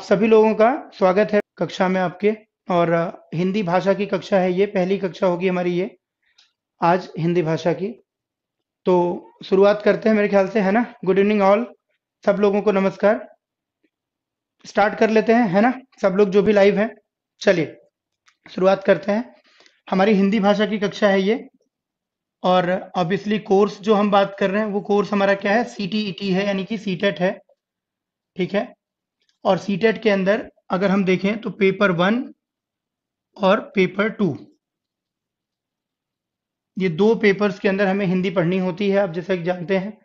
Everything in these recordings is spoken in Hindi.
सभी लोगों का स्वागत है कक्षा में आपके। और हिंदी भाषा की कक्षा है, ये पहली कक्षा होगी हमारी ये आज हिंदी भाषा की। तो शुरुआत करते हैं मेरे ख्याल से, है ना। गुड इवनिंग ऑल, सब लोगों को नमस्कार। स्टार्ट कर लेते हैं, है ना, सब लोग जो भी लाइव हैं। चलिए शुरुआत करते हैं। हमारी हिंदी भाषा की कक्षा है ये। और ऑब्वियसली कोर्स जो हम बात कर रहे हैं वो कोर्स हमारा क्या है, सीटीईटी है, यानी कि सीटेट है। ठीक है। और सीटेट के अंदर अगर हम देखें तो पेपर 1 और पेपर 2, ये दो पेपर्स के अंदर हमें हिंदी पढ़नी होती है, आप जैसा कि जानते हैं।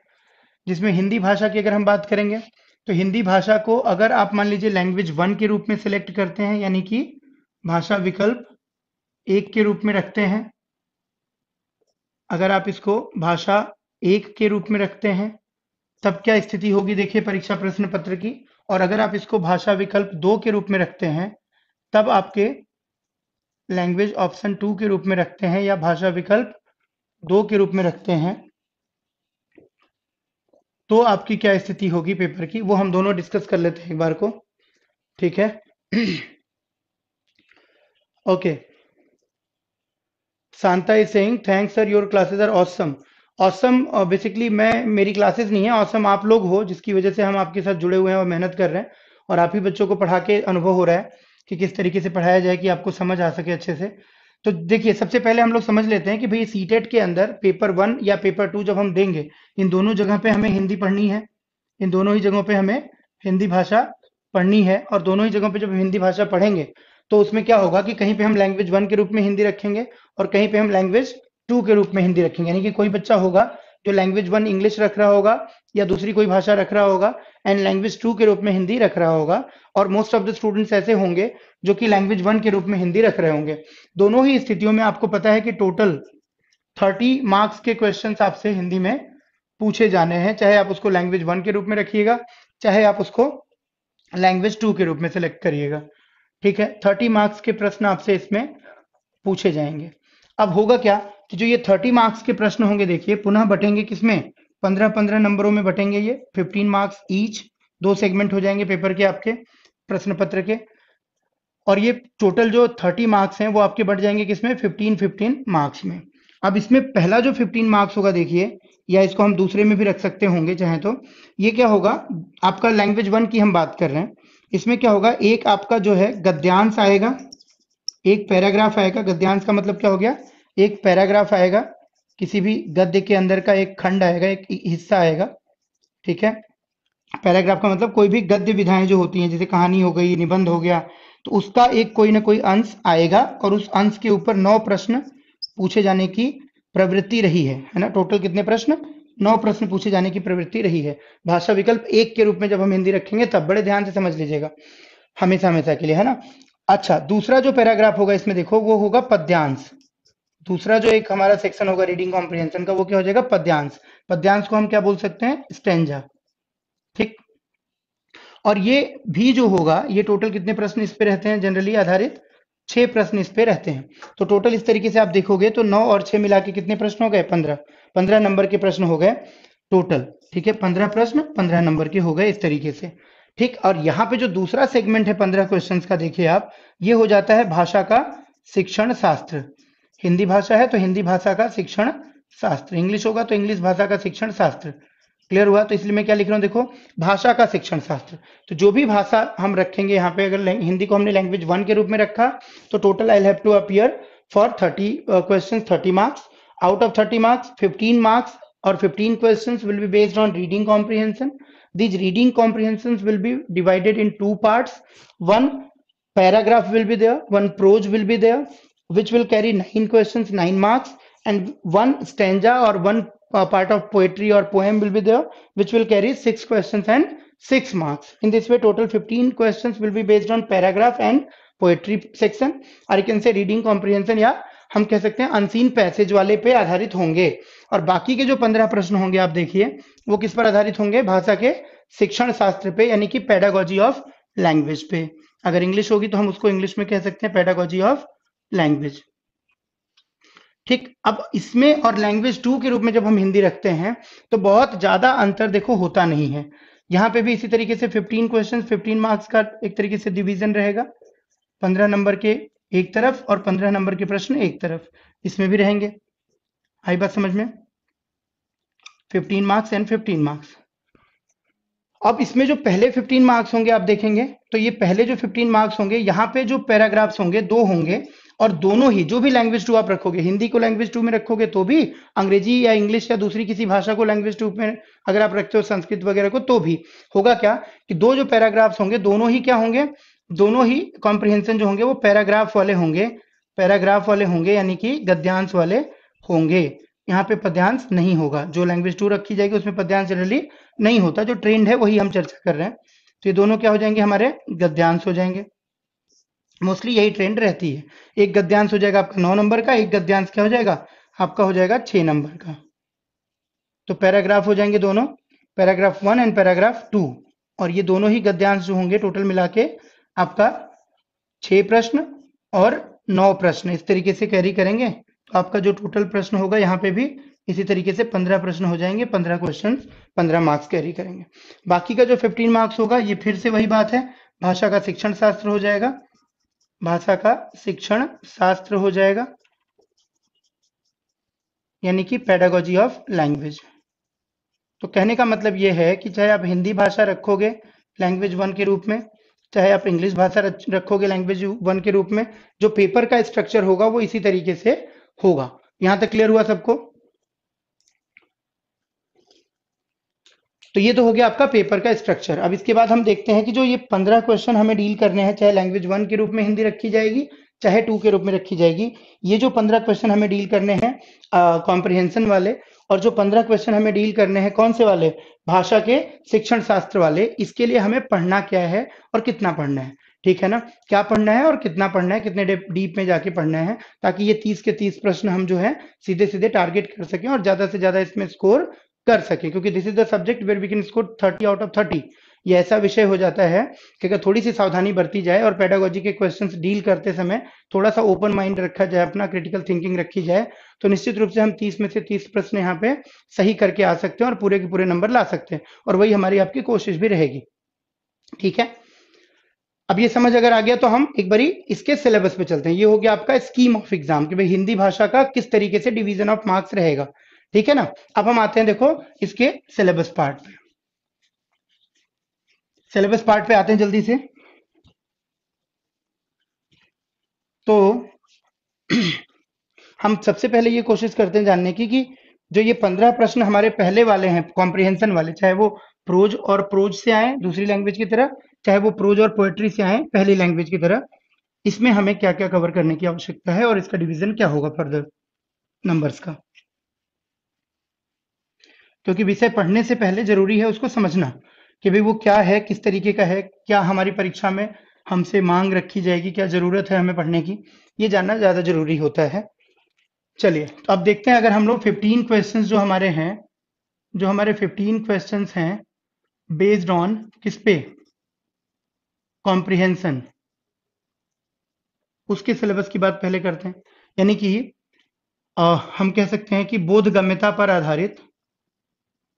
जिसमें हिंदी भाषा की अगर हम बात करेंगे तो हिंदी भाषा को अगर आप मान लीजिए लैंग्वेज 1 के रूप में सिलेक्ट करते हैं, यानी कि भाषा विकल्प 1 के रूप में रखते हैं, अगर आप इसको भाषा 1 के रूप में रखते हैं तब क्या स्थिति होगी, देखिए परीक्षा प्रश्न पत्र की। और अगर आप इसको भाषा विकल्प 2 के रूप में रखते हैं तब आपके लैंग्वेज ऑप्शन 2 के रूप में रखते हैं या भाषा विकल्प 2 के रूप में रखते हैं, तो आपकी क्या स्थिति होगी पेपर की, वो हम दोनों डिस्कस कर लेते हैं एक बार को। ठीक है। Okay, Shanta is saying thanks sir, your classes are awesome. Awesome basically मैं, मेरी क्लासेस नहीं है, ऑसम आप लोग हो, जिसकी वजह से हम आपके साथ जुड़े हुए हैं और मेहनत कर रहे हैं। और आप ही बच्चों को पढ़ा के अनुभव हो रहा है कि किस तरीके से पढ़ाया जाए कि आपको समझ आ सके अच्छे से। तो देखिए सबसे पहले हम लोग समझ लेते हैं कि भाई सीटेट के अंदर पेपर 1 या पेपर 2 जब हम देंगे, इन दोनों जगह पे हमें हिंदी पढ़नी है। इन दोनों ही जगहों पे हमें हिंदी भाषा पढ़नी है। और दोनों ही जगहों पे जब हिंदी भाषा पढ़ेंगे तो उसमें क्या होगा कि कहीं पे हम लैंग्वेज 1 के रूप में हिंदी रखेंगे और कहीं पे हम लैंग्वेज 2 के रूप में हिंदी रखेंगे। यानी कि कोई बच्चा होगा जो लैंग्वेज 1 इंग्लिश रख रहा होगा या दूसरी कोई भाषा रख रहा होगा, एंड लैंग्वेज 2 के रूप में हिंदी रख रहा होगा। और मोस्ट ऑफ द स्टूडेंट्स ऐसे होंगे जो कि लैंग्वेज 1 के रूप में हिंदी रख रहे होंगे। दोनों ही स्थितियों में आपको पता है कि टोटल 30 मार्क्स के क्वेश्चन आपसे हिंदी में पूछे जाने हैं, चाहे आप उसको लैंग्वेज 1 के रूप में रखिएगा, चाहे आप उसको लैंग्वेज 2 के रूप में सेलेक्ट करिएगा। ठीक है, 30 मार्क्स के प्रश्न आपसे इसमें पूछे जाएंगे। अब होगा क्या कि जो ये 30 मार्क्स के प्रश्न होंगे, देखिए पुनः बटेंगे किसमें, 15-15 नंबरों में बटेंगे ये, 15 मार्क्स ईच। दो सेगमेंट हो जाएंगे पेपर के आपके, प्रश्न पत्र के। और ये टोटल जो 30 मार्क्स हैं वो आपके बढ़ जाएंगे किसमें, 15-15 मार्क्स में। अब इसमें पहला जो 15 मार्क्स होगा, देखिए, या इसको हम दूसरे में भी रख सकते होंगे चाहे तो, ये क्या होगा, आपका लैंग्वेज 1 की हम बात कर रहे हैं। इसमें क्या होगा, एक आपका जो है गद्यांश आएगा, एक पैराग्राफ आएगा। गद्यांश का मतलब क्या हो गया, एक पैराग्राफ आएगा, किसी भी गद्य के अंदर का एक खंड आएगा, एक हिस्सा आएगा। ठीक है, पैराग्राफ का मतलब कोई भी गद्य विधाएं जो होती हैं, जैसे कहानी हो गई, निबंध हो गया, तो उसका एक कोई ना कोई अंश आएगा और उस अंश के ऊपर 9 प्रश्न पूछे जाने की प्रवृत्ति रही है ना। टोटल कितने प्रश्न, 9 प्रश्न पूछे जाने की प्रवृत्ति रही है। भाषा विकल्प 1 के रूप में जब हम हिंदी रखेंगे तब, बड़े ध्यान से समझ लीजिएगा, हमेशा हमेशा के लिए, है ना। अच्छा, दूसरा जो पैराग्राफ होगा इसमें देखो, वो होगा पद्यांश। दूसरा जो एक हमारा सेक्शन होगा रीडिंग कॉम्प्रिहेंशन का, वो क्या हो जाएगा, पद्यांश। पद्यांश को हम क्या बोल सकते हैं, स्टैंजा। ठीक। और ये भी जो होगा, ये टोटल कितने प्रश्न इस पे रहते हैं जनरली आधारित, 6 प्रश्न इस पे रहते हैं। तो टोटल इस तरीके से आप देखोगे तो 9 और 6 मिला के कितने प्रश्न हो गए, 15 नंबर के प्रश्न हो गए टोटल। ठीक है, 15 प्रश्न 15 नंबर के हो गए इस तरीके से। ठीक। और यहाँ पे जो दूसरा सेगमेंट है 15 क्वेश्चंस का, देखिए आप, ये हो जाता है भाषा का शिक्षण शास्त्र। हिंदी भाषा है तो हिंदी भाषा का शिक्षण शास्त्र, इंग्लिश होगा तो इंग्लिश भाषा का शिक्षण शास्त्र। क्लियर हुआ। तो इसलिए मैं क्या लिख रहा हूँ, देखो, भाषा का शिक्षण शास्त्र। तो जो भी भाषा हम रखेंगे यहाँ पे, अगर हिंदी को हमने लैंग्वेज 1 के रूप में रखा तो total I have to appear for 30 question, 30 marks. Out of 30 marks 15 marks or 15 questions will be based on reading comprehension. These reading comprehensions will be divided in 2 parts. One paragraph will be there, one prose will be there, which will carry 9 questions, 9 marks, and one stanza or one part of poetry or poem will be there, which will carry 6 questions and 6 marks. In this way, total 15 questions will be based on paragraph and poetry section, or you can say reading comprehension, या हम कह सकते हैं अनसीन पैसेज वाले पे आधारित होंगे। और बाकी के जो 15 प्रश्न होंगे, आप देखिए, वो किस पर आधारित होंगे, भाषा के शिक्षण शास्त्र पे, यानी कि पेडागोजी ऑफ लैंग्वेज पे। अगर इंग्लिश होगी तो हम उसको इंग्लिश में कह सकते हैं पेडागोजी ऑफ लैंग्वेज। ठीक। अब इसमें और लैंग्वेज 2 के रूप में जब हम हिंदी रखते हैं तो बहुत ज्यादा अंतर देखो होता नहीं है। यहाँ पे भी इसी तरीके से 15 क्वेश्चन 15 मार्क्स का एक तरीके से डिवीजन रहेगा, 15 नंबर के एक तरफ और 15 नंबर के प्रश्न एक तरफ, इसमें भी रहेंगे। आई बात समझ में? 15 मार्क्स एंड 15 मार्क्स। अब इसमें जो पहले 15 मार्क्स होंगे आप देखेंगे तो ये पहले जो 15 मार्क्स होंगे यहाँ पे जो पैराग्राफ्स होंगे दो होंगे, और दोनों ही जो भी लैंग्वेज टू आप रखोगे, हिंदी को लैंग्वेज टू में रखोगे तो भी, अंग्रेजी या इंग्लिश या दूसरी किसी भाषा को लैंग्वेज टू में अगर आप रखते हो, संस्कृत वगैरह को, तो भी होगा क्या कि दो जो पैराग्राफ्स होंगे दोनों ही क्या होंगे, दोनों ही कॉम्प्रिहेंशन जो होंगे वो पैराग्राफ वाले होंगे, पैराग्राफ वाले होंगे, यानी कि गद्यांश वाले होंगे। यहाँ पे पद्यांश नहीं होगा। जो लैंग्वेज टू रखी जाएगी उसमें पद्यांश जनरली नहीं होता, जो ट्रेंड है वही हम चर्चा कर रहे हैं। तो ये दोनों क्या हो जाएंगे, हमारे गद्यांश हो जाएंगे। मोस्टली यही ट्रेंड रहती है। एक गद्यांश हो जाएगा आपका 9 नंबर का, एक गद्यांश क्या हो जाएगा आपका, हो जाएगा 6 नंबर का। तो पैराग्राफ हो जाएंगे दोनों, पैराग्राफ 1 एंड पैराग्राफ 2, और ये दोनों ही गद्यांश जो होंगे टोटल मिला के आपका 6 प्रश्न और 9 प्रश्न इस तरीके से कैरी करेंगे। तो आपका जो टोटल प्रश्न होगा यहाँ पे भी इसी तरीके से 15 प्रश्न हो जाएंगे, 15 क्वेश्चन 15 मार्क्स कैरी करेंगे। बाकी का जो 15 मार्क्स होगा ये फिर से वही बात है, भाषा का शिक्षण शास्त्र हो जाएगा, भाषा का शिक्षण शास्त्र हो जाएगा, यानी कि पेडागोजी ऑफ लैंग्वेज। तो कहने का मतलब ये है कि चाहे आप हिंदी भाषा रखोगे लैंग्वेज 1 के रूप में, चाहे आप इंग्लिश भाषा रखोगे लैंग्वेज 1 के रूप में, जो पेपर का स्ट्रक्चर होगा वो इसी तरीके से होगा। यहां तक क्लियर हुआ सबको? तो ये तो हो गया आपका पेपर का स्ट्रक्चर। अब इसके बाद हम देखते हैं कि जो ये 15 क्वेश्चन हमें डील करने हैं, चाहे लैंग्वेज 1 के रूप में हिंदी रखी जाएगी चाहे 2 के रूप में रखी जाएगी, ये जो 15 क्वेश्चन हमें डील करने हैं कॉम्प्रिहेंशन वाले, और जो 15 क्वेश्चन हमें डील करने हैं कौन से वाले, भाषा के शिक्षण शास्त्र वाले, इसके लिए हमें पढ़ना क्या है और कितना पढ़ना है। ठीक है ना, क्या पढ़ना है और कितना पढ़ना है, कितने डीप में जाके पढ़ना है, ताकि ये 30 के 30 प्रश्न हम जो है सीधे सीधे टारगेट कर सकें और ज्यादा से ज्यादा इसमें स्कोर कर सके, क्योंकि this is the subject where we can score 30 out of 30। ये ऐसा विषय हो जाता है कि अगर थोड़ी सी सावधानी बरती जाए और पेडागोजी के क्वेश्चंस डील करते समय थोड़ा सा ओपन माइंड रखा जाए, अपना क्रिटिकल थिंकिंग रखी जाए, तो निश्चित रूप से हम 30 में से 30 प्रश्न यहाँ पे सही करके आ सकते हैं और पूरे के पूरे नंबर ला सकते हैं, और वही हमारी आपकी कोशिश भी रहेगी। ठीक है, अब ये समझ अगर आ गया तो हम एक बारी इसके सिलेबस पे चलते हैं। ये हो गया आपका स्कीम ऑफ एग्जाम कि भाई हिंदी भाषा का किस तरीके से डिवीजन ऑफ मार्क्स रहेगा। ठीक है ना, अब हम आते हैं देखो इसके सिलेबस पार्ट पे। सिलेबस पार्ट पे आते हैं जल्दी से। तो हम सबसे पहले ये कोशिश करते हैं जानने की कि जो ये 15 प्रश्न हमारे पहले वाले हैं कॉम्प्रिहेंशन वाले, चाहे वो प्रोज और प्रोज से आए दूसरी लैंग्वेज की तरह, चाहे वो प्रोज और पोएट्री से आए पहली लैंग्वेज की तरह, इसमें हमें क्या क्या कवर करने की आवश्यकता है और इसका डिवीजन क्या होगा फर्दर नंबर्स का। क्योंकि विषय पढ़ने से पहले जरूरी है उसको समझना कि भाई वो क्या है, किस तरीके का है, क्या हमारी परीक्षा में हमसे मांग रखी जाएगी, क्या जरूरत है हमें पढ़ने की, ये जानना ज्यादा जरूरी होता है। चलिए तो अब देखते हैं, अगर हम लोग 15 क्वेश्चंस जो हमारे हैं, जो हमारे 15 क्वेश्चंस हैं बेस्ड ऑन किस पे, कॉम्प्रिहेंशन, उसके सिलेबस की बात पहले करते हैं। यानी कि हम कह सकते हैं कि बोधगम्यता पर आधारित,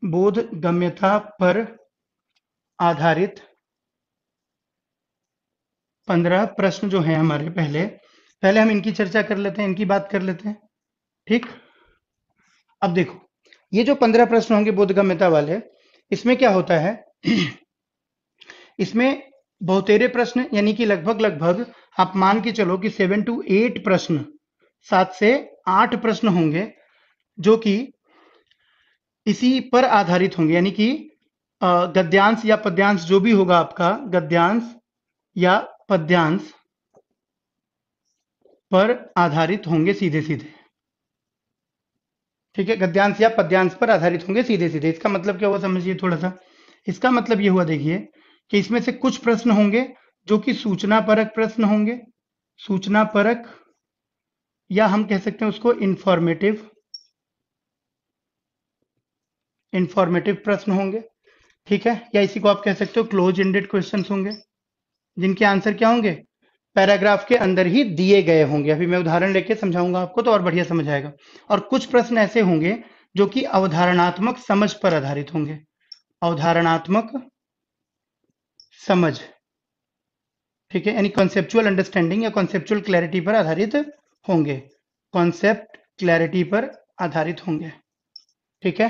बोधगम्यता पर आधारित 15 प्रश्न जो हैं हमारे, पहले पहले हम इनकी चर्चा कर लेते हैं, इनकी बात कर लेते हैं। ठीक, अब देखो ये जो 15 प्रश्न होंगे बोधगम्यता वाले, इसमें क्या होता है इसमें बहुतेरे प्रश्न, यानी कि लगभग लगभग आप मान के चलो कि 7 to 8 प्रश्न, 7 से 8 प्रश्न होंगे जो कि इसी पर आधारित होंगे, यानी कि गद्यांश या पद्यांश जो भी होगा आपका, गद्यांश या पद्यांश पर आधारित होंगे सीधे सीधे। ठीक है, गद्यांश या पद्यांश पर आधारित होंगे सीधे सीधे। इसका मतलब क्या हुआ समझिए थोड़ा सा। इसका मतलब ये हुआ देखिए कि इसमें से कुछ प्रश्न होंगे जो कि सूचना परक प्रश्न होंगे, सूचना परक, या हम कह सकते हैं उसको इंफॉर्मेटिव, इंफॉर्मेटिव प्रश्न होंगे। ठीक है, या इसी को आप कह सकते हो क्लोज एंडेड क्वेश्चंस होंगे, जिनके आंसर क्या होंगे, पैराग्राफ के अंदर ही दिए गए होंगे। अभी मैं उदाहरण लेके समझाऊंगा आपको तो और बढ़िया समझ आएगा। और कुछ प्रश्न ऐसे होंगे जो कि अवधारणात्मक समझ पर आधारित होंगे, अवधारणात्मक समझ, ठीक है, यानी कॉन्सेप्चुअल अंडरस्टैंडिंग या कॉन्सेप्चुअल क्लैरिटी पर आधारित होंगे, कॉन्सेप्ट क्लैरिटी पर आधारित होंगे, ठीक है।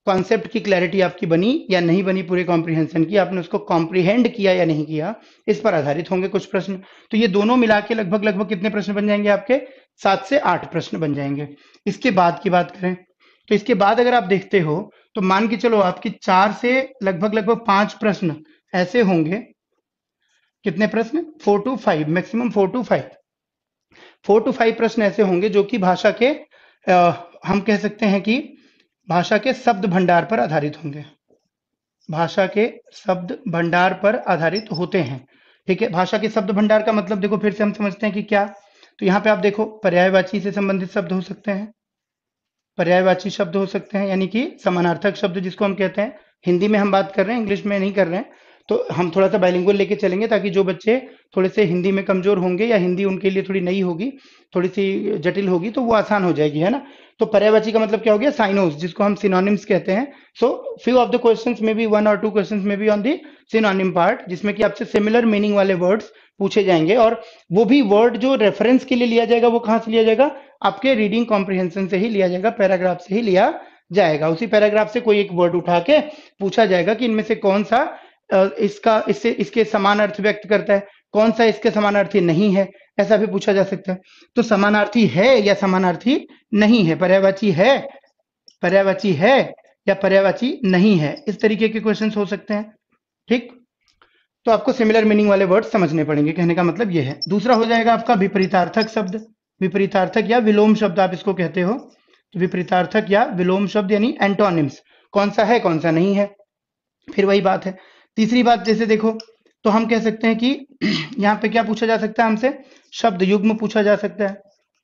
कॉन्सेप्ट की क्लैरिटी आपकी बनी या नहीं बनी, पूरे कॉम्प्रिहेंशन की, आपने उसको कॉम्प्रिहेंड किया या नहीं किया, इस पर आधारित होंगे कुछ प्रश्न। तो ये दोनों मिला के लगभग लगभग कितने प्रश्न बन जाएंगे आपके? 7 से 8 प्रश्न बन जाएंगे। इसके बाद की बात करें तो इसके बाद अगर आप देखते हो तो मान के चलो आपकी 4 से लगभग लगभग 5 प्रश्न ऐसे होंगे। कितने प्रश्न? 4 to 5, मैक्सिमम 4 to 5, 4 to 5 प्रश्न ऐसे होंगे जो कि भाषा के हम कह सकते हैं कि भाषा के शब्द भंडार पर आधारित होंगे, भाषा के शब्द भंडार पर आधारित होते हैं, ठीक है। भाषा के शब्द भंडार का मतलब देखो फिर से हम समझते हैं कि क्या। तो यहाँ पे आप देखो पर्यायवाची से संबंधित शब्द हो सकते हैं, पर्यायवाची शब्द हो सकते हैं, यानी कि समानार्थक शब्द जिसको हम कहते हैं। हिंदी में हम बात कर रहे हैं, इंग्लिश में नहीं कर रहे हैं, तो हम थोड़ा सा बाइलिंगुअल लेके चलेंगे ताकि जो बच्चे थोड़े से हिंदी में कमजोर होंगे या हिंदी उनके लिए थोड़ी नई होगी, थोड़ी सी जटिल होगी, तो वो आसान हो जाएगी, है ना। तो पर्यायवाची का मतलब क्या हो गया? साइनोस, जिसको हम सिनोनिम्स कहते हैं। So few of the questions में बी 1 or 2 क्वेश्चंस में be on the synonym part, जिसमें कि आपसे सिमिलर मीनिंग वाले वर्ड्स पूछे जाएंगे, और वो भी वर्ड जो रेफरेंस के लिए लिया जाएगा वो कहाँ से लिया जाएगा? आपके रीडिंग कॉम्प्रिहेंशन से ही लिया जाएगा, पैराग्राफ से ही लिया जाएगा। उसी पैराग्राफ से कोई एक वर्ड उठा के पूछा जाएगा कि इनमें से कौन सा इसका इससे इसके समान अर्थ व्यक्त करता है, कौन सा इसके समानार्थी नहीं है, ऐसा भी पूछा जा सकता है। तो समानार्थी है या समानार्थी नहीं है, पर्यायवाची है या पर्यायवाची नहीं है, इस तरीके के क्वेश्चंस हो सकते हैं, ठीक। तो आपको सिमिलर मीनिंग वाले वर्ड समझने पड़ेंगे, कहने का मतलब ये है। दूसरा हो जाएगा आपका विपरीतार्थक शब्द, विपरीतार्थक या विलोम शब्द आप इसको कहते हो। तो विपरीतार्थक या विलोम शब्द यानी एंटोनिम्स, कौन सा है कौन सा नहीं है, फिर वही बात है। तीसरी बात जैसे देखो तो हम कह सकते हैं कि यहाँ पे क्या पूछा जा सकता है हमसे? शब्द युग्म पूछा जा सकता है,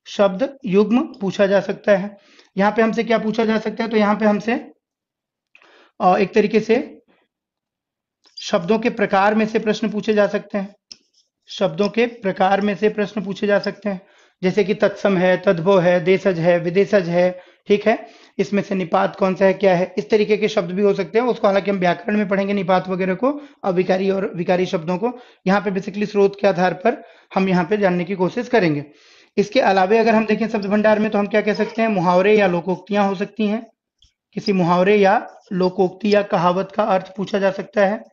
शब्द युग्म पूछा जा सकता है। यहाँ पे हमसे क्या पूछा जा सकता है? तो यहाँ पे हमसे एक तरीके से शब्दों के प्रकार में से प्रश्न पूछे जा सकते हैं, शब्दों के प्रकार में से प्रश्न पूछे जा सकते हैं, जैसे कि तत्सम है, तद्भव है, देशज है, विदेशज है, ठीक है। इसमें से निपात कौन सा है, क्या है, इस तरीके के शब्द भी हो सकते हैं। उसको हालांकि हम व्याकरण में पढ़ेंगे निपात वगैरह को, अविकारी और विकारी शब्दों को। यहाँ पे बेसिकली स्रोत के आधार पर हम यहाँ पे जानने की कोशिश करेंगे। इसके अलावे अगर हम देखें शब्द भंडार में तो हम क्या कह सकते हैं? मुहावरे या लोकोक्तियां हो सकती हैं, किसी मुहावरे या लोकोक्ति या कहावत का अर्थ पूछा जा सकता है,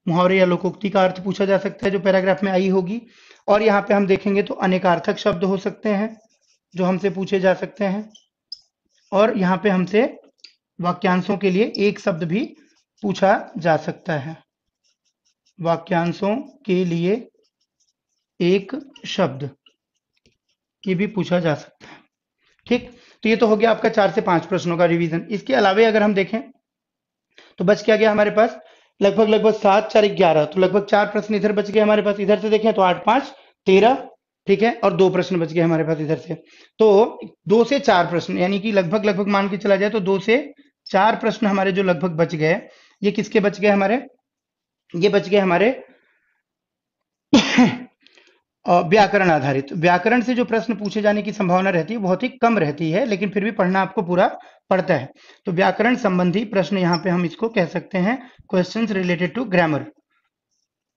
मुहावरे या लोकोक्ति का अर्थ पूछा जा सकता है जो पैराग्राफ में आई होगी। और यहाँ पे हम देखेंगे तो अनेकार्थक शब्द हो सकते हैं जो हमसे पूछे जा सकते हैं, और यहाँ पे हमसे वाक्यांशों के लिए एक शब्द भी पूछा जा सकता है, वाक्यांशों के लिए एक शब्द ये भी पूछा जा सकता है, ठीक। तो ये तो हो गया आपका 4 से 5 प्रश्नों का रिवीजन। इसके अलावे अगर हम देखें तो बच क्या गया हमारे पास? लगभग लगभग 7 4 11, तो लगभग 4 प्रश्न इधर बच गए हमारे पास। इधर से देखें तो 8 5 13, ठीक है, और 2 प्रश्न बच गए हमारे पास इधर से। तो 2 से 4 प्रश्न, यानी कि लगभग लगभग मान के चला जाए तो 2 से 4 प्रश्न हमारे जो लगभग बच गए, ये किसके बच गए हमारे? ये बच गए हमारे व्याकरण आधारित। व्याकरण से जो प्रश्न पूछे जाने की संभावना रहती है बहुत ही कम रहती है, लेकिन फिर भी पढ़ना आपको पूरा पड़ता है। तो व्याकरण संबंधी प्रश्न यहाँ पे हम इसको कह सकते हैं क्वेश्चंस रिलेटेड टू ग्रामर।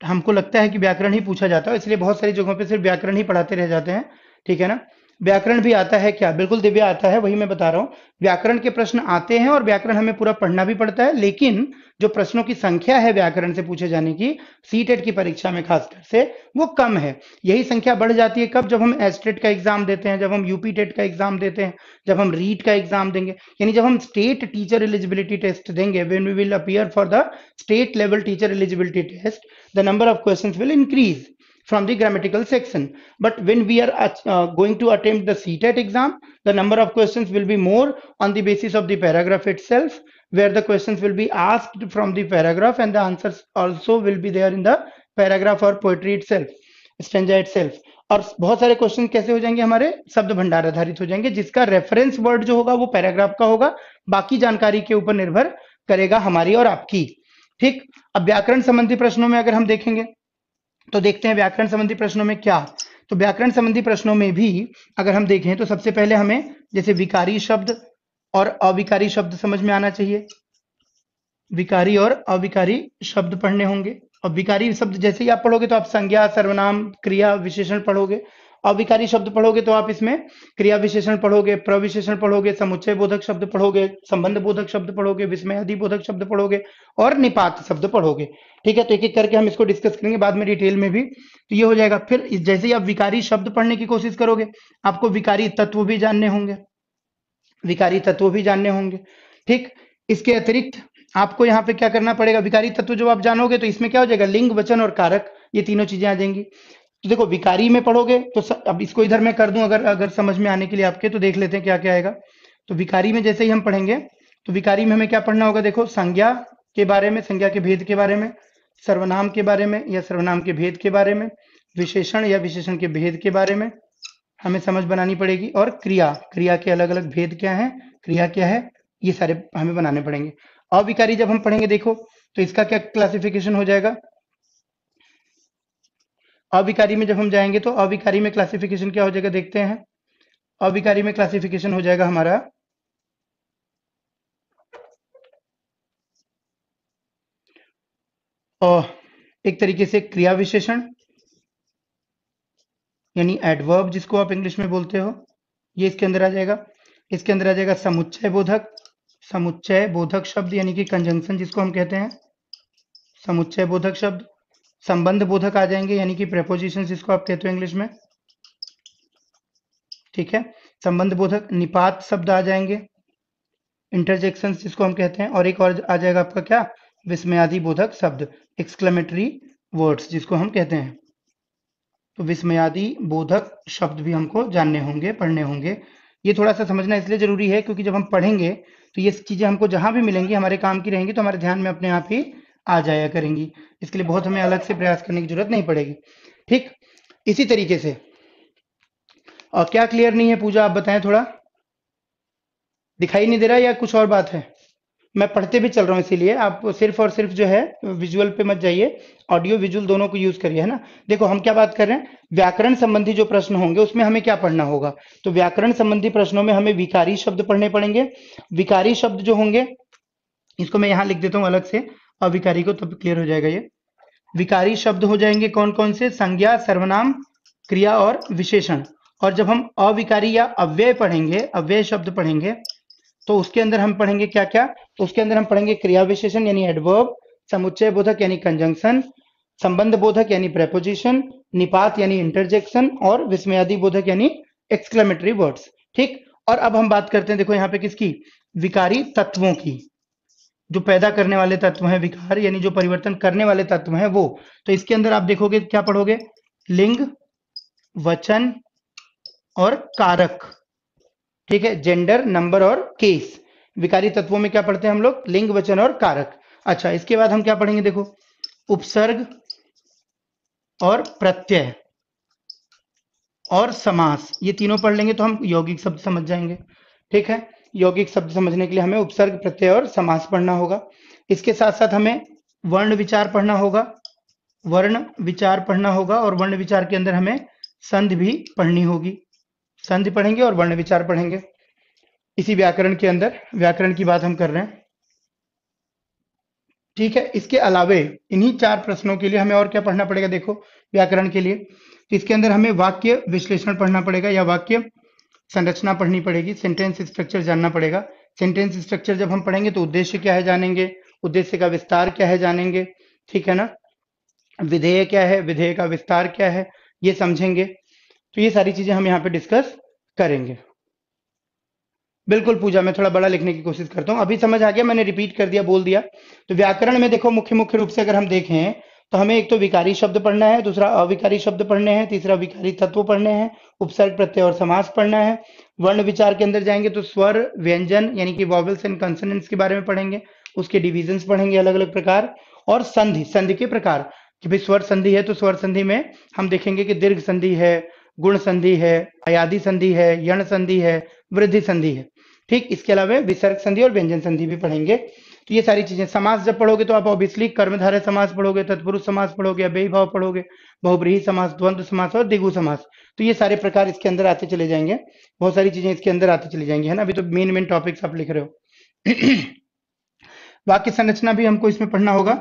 हमको लगता है कि व्याकरण ही पूछा जाता है, इसलिए बहुत सारी जगहों पे सिर्फ व्याकरण ही पढ़ाते रह जाते हैं, ठीक है ना। व्याकरण भी आता है क्या? बिल्कुल दिव्या आता है, वही मैं बता रहा हूँ। व्याकरण के प्रश्न आते हैं और व्याकरण हमें पूरा पढ़ना भी पड़ता है, लेकिन जो प्रश्नों की संख्या है व्याकरण से पूछे जाने की सीटेट की परीक्षा में खासकर से, वो कम है। यही संख्या बढ़ जाती है कब? जब हम एस्टेट का एग्जाम देते हैं, जब हम यूपी टेट का एग्जाम देते हैं, जब हम रीट का एग्जाम देंगे, यानी जब हम स्टेट टीचर एलिजिबिलिटी टेस्ट देंगे, when we will appear for the state level teacher eligibility test, the number of questions will increase from the grammatical section. But when we are going to attempt the CTET exam, the number of questions will be more on the basis of the paragraph itself, where the questions will be asked from the paragraph and the answers also will be there in the paragraph or poetry itself, stanza itself. और बहुत सारे क्वेश्चन कैसे हो जाएंगे हमारे? शब्द भंडार आधारित हो जाएंगे, जिसका रेफरेंस वर्ड जो होगा वो पैराग्राफ का होगा, बाकी जानकारी के ऊपर निर्भर करेगा हमारी और आपकी, ठीक। अब व्याकरण संबंधी प्रश्नों में अगर हम देखेंगे तो देखते हैं व्याकरण संबंधी प्रश्नों में क्या। तो व्याकरण संबंधी प्रश्नों में भी अगर हम देखें तो सबसे पहले हमें जैसे विकारी शब्द और अविकारी शब्द समझ में आना चाहिए, विकारी और अविकारी शब्द पढ़ने होंगे, और विकारी शब्द जैसे ही आप पढ़ोगे तो आप संज्ञा, सर्वनाम, क्रिया, विशेषण पढ़ोगे। अविकारी शब्द पढ़ोगे तो आप इसमें क्रिया विशेषण पढ़ोगे, प्रविशेषण पढ़ोगे, समुच्चय बोधक शब्द पढ़ोगे, संबंध बोधक शब्द पढ़ोगे, विस्मयादि बोधक शब्द पढ़ोगे और निपात शब्द पढ़ोगे। ठीक है, तो एक एक करके हम इसको डिस्कस करेंगे बाद में डिटेल में भी। तो ये हो जाएगा। फिर जैसे ही आप विकारी शब्द पढ़ने की कोशिश करोगे, आपको विकारी तत्व भी जानने होंगे, विकारी तत्व भी जानने होंगे। ठीक, इसके अतिरिक्त आपको यहाँ पे क्या करना पड़ेगा, विकारी तत्व जो आप जानोगे तो इसमें क्या हो जाएगा, लिंग, वचन और कारक, ये तीनों चीजें आ जाएंगी। तो देखो विकारी में पढ़ोगे तो अब इसको इधर मैं कर दूं, अगर अगर समझ में आने के लिए आपके, तो देख लेते हैं क्या क्या आएगा। तो विकारी में जैसे ही हम पढ़ेंगे तो विकारी में हमें क्या पढ़ना होगा, देखो संज्ञा के बारे में, संज्ञा के भेद के बारे में, सर्वनाम के बारे में या सर्वनाम के भेद के बारे में, विशेषण या विशेषण के भेद के बारे में हमें समझ बनानी पड़ेगी, और क्रिया, क्रिया के अलग अलग भेद क्या है, क्रिया क्या है, ये सारे हमें बनाने पड़ेंगे। अविकारी जब हम पढ़ेंगे देखो तो इसका क्या क्लासिफिकेशन हो जाएगा। अविकारी में जब हम जाएंगे तो अविकारी में क्लासिफिकेशन क्या हो जाएगा, देखते हैं। अविकारी में क्लासिफिकेशन हो जाएगा हमारा एक तरीके से क्रिया विशेषण यानी एडवर्ब जिसको आप इंग्लिश में बोलते हो, ये इसके अंदर आ जाएगा। इसके अंदर आ जाएगा समुच्चय बोधक, समुच्चय बोधक शब्द यानी कि कंजंक्शन जिसको हम कहते हैं, समुच्चय बोधक शब्द। संबंध बोधक आ जाएंगे यानी कि प्रेपोजिशन जिसको आप कहते हो इंग्लिश में। ठीक है, संबंध बोधक। निपात शब्द आ जाएंगे, इंटरजेक्शन जिसको हम कहते हैं, और एक और आ जाएगा आपका क्या, विस्मयादि बोधक शब्द, एक्सक्लेमेटरी वर्ड्स जिसको हम कहते हैं। तो विस्मयादि बोधक शब्द भी हमको जानने होंगे, पढ़ने होंगे। ये थोड़ा सा समझना इसलिए जरूरी है क्योंकि जब हम पढ़ेंगे तो ये चीजें हमको जहां भी मिलेंगी, हमारे काम की रहेंगी, तो हमारे ध्यान में अपने आप ही आ जाया करेंगी। इसके लिए बहुत हमें अलग से प्रयास करने की जरूरत नहीं पड़ेगी। ठीक, इसी तरीके से और क्या क्लियर नहीं है पूजा, आप बताएं थोड़ा। दिखाई नहीं दे रहा या कुछ और बात है। मैं पढ़ते भी चल रहा हूँ, इसीलिए आप सिर्फ और सिर्फ जो है विजुअल पे मत जाइए, ऑडियो विजुअल दोनों को यूज करिए, है ना। देखो हम क्या बात कर रहे हैं, व्याकरण संबंधी जो प्रश्न होंगे उसमें हमें क्या पढ़ना होगा। तो व्याकरण संबंधी प्रश्नों में हमें विकारी शब्द पढ़ने पड़ेंगे। विकारी शब्द जो होंगे, इसको मैं यहाँ लिख देता हूँ अलग से, अविकारी को, तब क्लियर हो जाएगा ये। विकारी शब्द हो जाएंगे कौन कौन से, संज्ञा, सर्वनाम, क्रिया और विशेषण। और जब हम अविकारी या अव्यय पढ़ेंगे, अव्यय शब्द पढ़ेंगे, तो उसके अंदर हम पढ़ेंगे क्या क्या, तो उसके अंदर हम पढ़ेंगे क्रिया विशेषण यानी एडवर्ब, समुच्चय बोधक यानी कंजंक्शन, संबंध बोधक यानी प्रेपोजिशन, निपात यानी इंटरजेक्शन और विस्मयादि बोधक यानी एक्सक्लेमेटरी वर्ड्स। ठीक, और अब हम बात करते हैं देखो यहाँ पे किसकी, विकारी तत्वों की। जो पैदा करने वाले तत्व हैं, विकार यानी जो परिवर्तन करने वाले तत्व हैं वो। तो इसके अंदर आप देखोगे क्या पढ़ोगे, लिंग, वचन और कारक। ठीक है, जेंडर, नंबर और केस। विकारी तत्वों में क्या पढ़ते हैं हम लोग, लिंग, वचन और कारक। अच्छा, इसके बाद हम क्या पढ़ेंगे देखो, उपसर्ग और प्रत्यय और समास, ये तीनों पढ़ लेंगे तो हम यौगिक शब्द समझ जाएंगे। ठीक है, यौगिक शब्द समझने के लिए हमें उपसर्ग, प्रत्यय और समास पढ़ना होगा। इसके साथ साथ हमें वर्ण विचार पढ़ना होगा, वर्ण विचार पढ़ना होगा, और वर्ण विचार के अंदर हमें संधि भी पढ़नी होगी। संधि पढ़ेंगे और वर्ण विचार पढ़ेंगे इसी व्याकरण के अंदर, व्याकरण की बात हम कर रहे हैं। ठीक है, इसके अलावे इन्हीं 4 प्रश्नों के लिए हमें और क्या पढ़ना पड़ेगा देखो, व्याकरण के लिए। तो इसके अंदर हमें वाक्य विश्लेषण पढ़ना पड़ेगा या वाक्य संरचना पढ़नी पड़ेगी, सेंटेंस स्ट्रक्चर जानना पड़ेगा। सेंटेंस स्ट्रक्चर जब हम पढ़ेंगे तो उद्देश्य क्या है जानेंगे, उद्देश्य का विस्तार क्या है जानेंगे। ठीक है ना, विधेय क्या है, विधेय का विस्तार क्या है, ये समझेंगे। तो ये सारी चीजें हम यहाँ पे डिस्कस करेंगे। बिल्कुल पूजा, मैं थोड़ा बड़ा लिखने की कोशिश करता हूँ। अभी समझ आ गया, मैंने रिपीट कर दिया, बोल दिया। तो व्याकरण में देखो मुख्य मुख्य रूप से अगर हम देखें तो हमें एक तो विकारी शब्द पढ़ना है, दूसरा अविकारी शब्द पढ़ने हैं, तीसरा विकारी तत्व पढ़ने हैं, उपसर्ग, प्रत्यय और समास पढ़ना है। वर्ण विचार के अंदर जाएंगे तो स्वर, व्यंजन यानी कि वॉवेल्स एंड कंसोनेंट्स के बारे में पढ़ेंगे, उसके डिविजन्स पढ़ेंगे अलग अलग प्रकार, और संधि, संधि के प्रकार कि भाई स्वर संधि है तो स्वर संधि में हम देखेंगे कि दीर्घ संधि है, गुण संधि है, अयादि संधि है, यण संधि है, वृद्धि संधि है। ठीक, इसके अलावा विसर्ग संधि और व्यंजन संधि भी पढ़ेंगे। तो ये सारी चीजें, समास जब पढ़ोगे तो आप ऑब्वियसली कर्मधारय समास पढ़ोगे, तत्पुरुष समास पढ़ोगे, अव्ययी भाव पढ़ोगे, बहुब्रीहि समास, द्वंद्व समास और द्विगु समास। तो ये सारे प्रकार इसके अंदर आते चले जाएंगे, बहुत सारी चीजें इसके अंदर आती चली जाएंगी, है ना। अभी तो मेन मेन टॉपिक्स आप लिख रहे हो। वाक्य संरचना भी हमको इसमें पढ़ना होगा,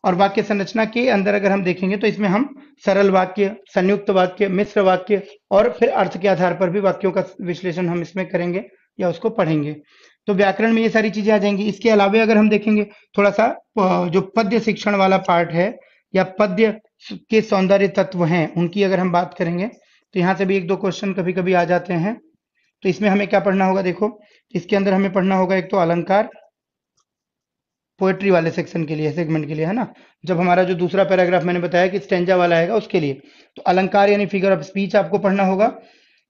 और वाक्य संरचना के अंदर अगर हम देखेंगे तो इसमें हम सरल वाक्य, संयुक्त वाक्य, मिश्र वाक्य और फिर अर्थ के आधार पर भी वाक्यों का विश्लेषण हम इसमें करेंगे या उसको पढ़ेंगे। तो व्याकरण में ये सारी चीजें आ जाएंगी। इसके अलावा अगर हम देखेंगे थोड़ा सा जो पद्य शिक्षण वाला पार्ट है या पद्य के सौंदर्य तत्व हैं उनकी अगर हम बात करेंगे तो यहाँ से भी एक दो क्वेश्चन कभी कभी आ जाते हैं। तो इसमें हमें क्या पढ़ना होगा, देखो इसके अंदर हमें पढ़ना होगा एक तो अलंकार, पोएट्री वाले सेक्शन के लिए, सेगमेंट के लिए, है ना। जब हमारा जो दूसरा पैराग्राफ मैंने बताया कि स्टेंजा वाला आएगा उसके लिए, तो अलंकार यानी फिगर ऑफ स्पीच आपको पढ़ना होगा।